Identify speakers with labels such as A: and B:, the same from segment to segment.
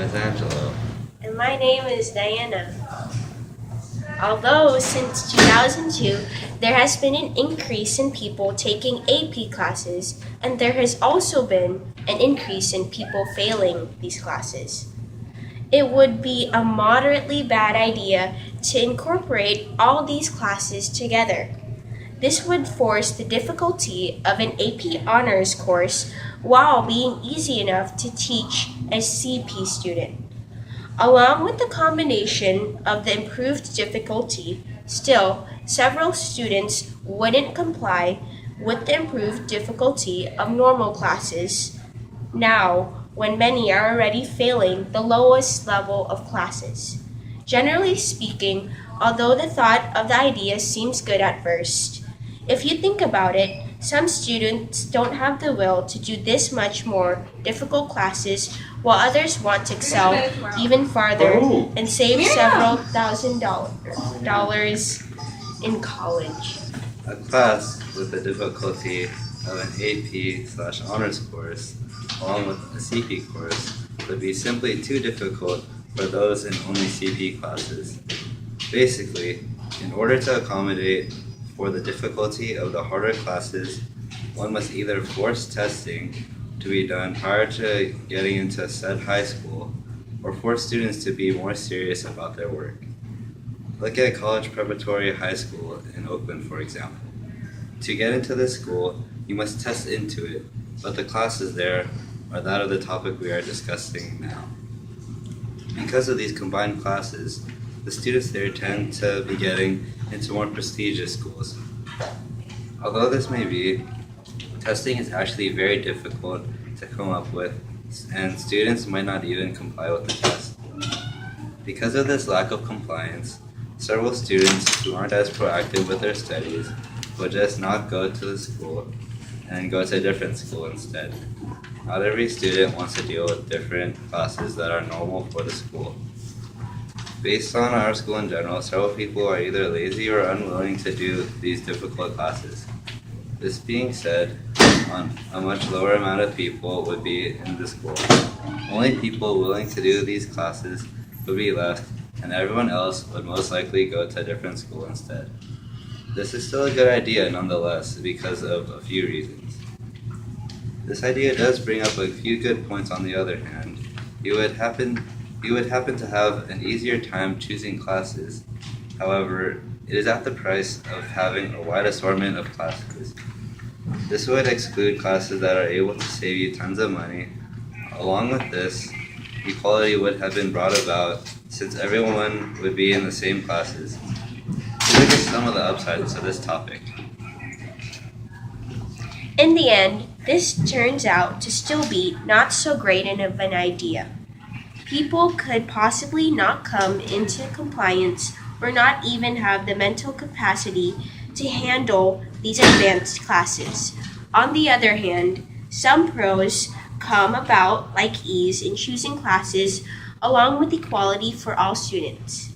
A: is Angelo.
B: And my name is Diana. Although since 2002, there has been an increase in people taking AP classes, and there has also been an increase in people failing these classes. It would be a moderately bad idea to incorporate all these classes together. This would force the difficulty of an AP honors course while being easy enough to teach a CP student. Along with the combination of the improved difficulty, still, several students wouldn't comply with the improved difficulty of normal classes now when many are already failing the lowest level of classes. Generally speaking, although the thought of the idea seems good at first, if you think about it, some students don't have the will to do this much more difficult classes, while others want to excel even farther and save several $1,000s in college.
A: A class with the difficulty of an AP/honors course, along with a CP course, would be simply too difficult for those in only CP classes. Basically, in order to accommodate for the difficulty of the harder classes, one must either force testing to be done prior to getting into said high school, or force students to be more serious about their work. Look at College Preparatory High School in Oakland, for example. To get into this school, you must test into it, but the classes there are that of the topic we are discussing now. Because of these combined classes, the students there tend to be getting into more prestigious schools. Although this may be, testing is actually very difficult to come up with, and students might not even comply with the test. Because of this lack of compliance, several students who aren't as proactive with their studies will just not go to the school and go to a different school instead. Not every student wants to deal with different classes that are normal for the school. Based on our school in general, several people are either lazy or unwilling to do these difficult classes. This being said, a much lower amount of people would be in the school. Only people willing to do these classes would be left, and everyone else would most likely go to a different school instead. This is still a good idea nonetheless because of a few reasons. This idea does bring up a few good points. On the other hand. You would happen to have an easier time choosing classes. However, it is at the price of having a wide assortment of classes. This would exclude classes that are able to save you tons of money. Along with this, equality would have been brought about since everyone would be in the same classes. These are just some of the upsides to this topic.
B: In the end, this turns out to still be not so great of an idea. People could possibly not come into compliance or not even have the mental capacity to handle these advanced classes. On the other hand, some pros come about like ease in choosing classes along with equality for all students.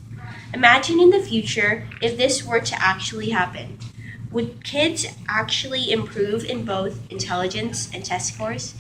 B: Imagine in the future if this were to actually happen. Would kids actually improve in both intelligence and test scores?